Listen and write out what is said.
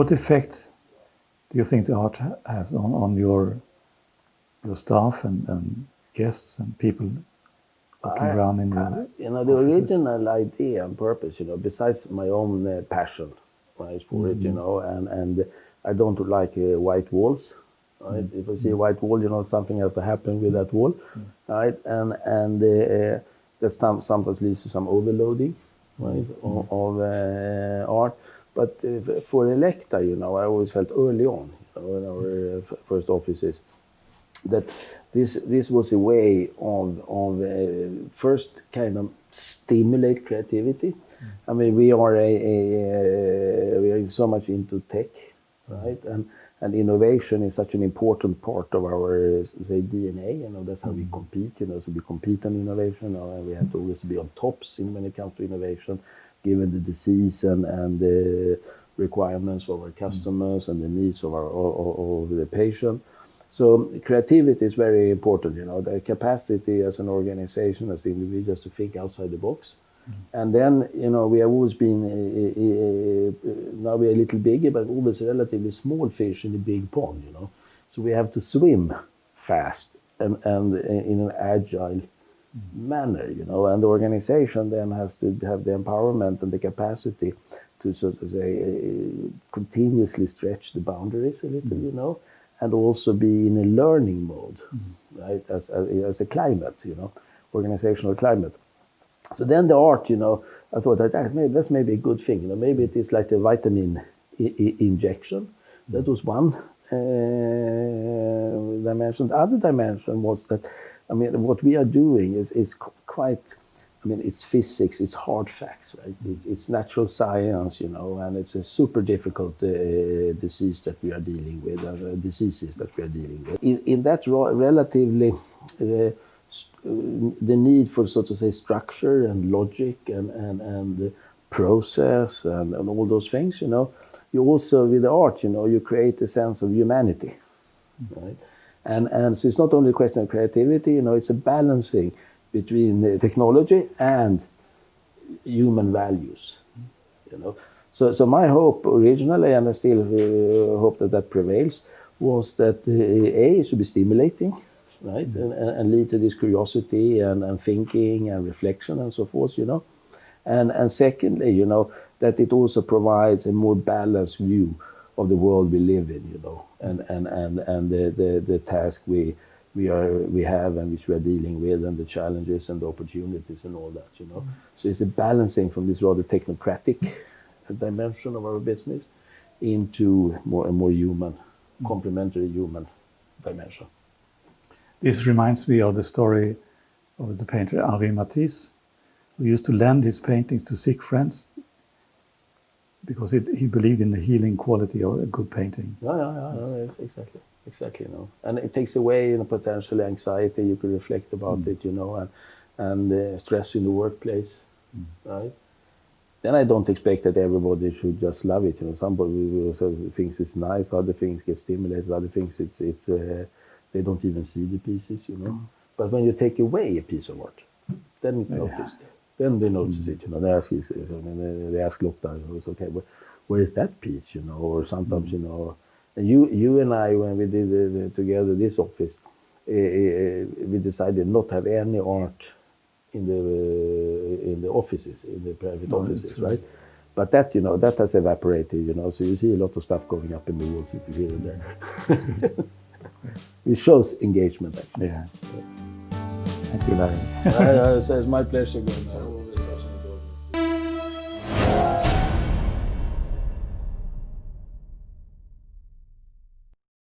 What effect do you think the art has on your staff and guests and people walking around in your the offices? original idea and purpose, besides my own passion, right, for it, and I don't like white walls, right? If I see a white wall, something has to happen with that wall, right? And that sometimes leads to some overloading, right, of art. But for Elekta, I always felt early on, in our first offices, that this was a way of first kind of stimulate creativity. I mean, we are we are so much into tech, right? And innovation is such an important part of our, say, DNA. That's how we compete. So we compete on innovation, and we have to always be on tops when it comes to innovation, given the disease and the requirements of our customers and the needs of of the patient. So creativity is very important, the capacity as an organization, as individuals, to think outside the box. And then, we have always been, now we're a little bigger, but always a relatively small fish in a big pond, So we have to swim fast and in an agile manner, and the organization then has to have the empowerment and the capacity to, so to say, continuously stretch the boundaries a little, and also be in a learning mode, right, as a climate, organizational climate. So then the art, I thought that's maybe a good thing. Maybe it is like a vitamin injection. That was one dimension. The other dimension was that, what we are doing is quite, it's physics, it's hard facts, right? It's natural science, and it's a super difficult disease that we are dealing with, diseases that we are dealing with. In that relatively, the need for, so to say, structure and logic and process and all those things, you also, with the art, you create a sense of humanity, right? And so it's not only a question of creativity, it's a balancing between the technology and human values, So my hope originally, and I still hope that prevails, was that it should be stimulating, right, and lead to this curiosity and thinking and reflection and so forth, And secondly, that it also provides a more balanced view of the world we live in, and the task we have and which we are dealing with, and the challenges and the opportunities and all that, So it's a balancing from this rather technocratic dimension of our business into a more human, complementary human dimension. This reminds me of the story of the painter Henri Matisse, who used to lend his paintings to sick friends because he believed in the healing quality of a good painting. Yes, exactly. And it takes away, potentially anxiety. You can reflect about it, and stress in the workplace, right? Then I don't expect that everybody should just love it. Somebody thinks it's nice, other things get stimulated, other things it's they don't even see the pieces, But when you take away a piece of art, then it's noticed. Then they notice it, They ask Lotta, it's okay, where is that piece, Or sometimes, and you and I, when we did together this office, we decided not to have any art in the offices, in the private offices, right? But that, that has evaporated, So you see a lot of stuff going up in the walls if you here and there. It shows engagement, actually. Yeah. Thank you, Larry. It's my pleasure, Gunnar.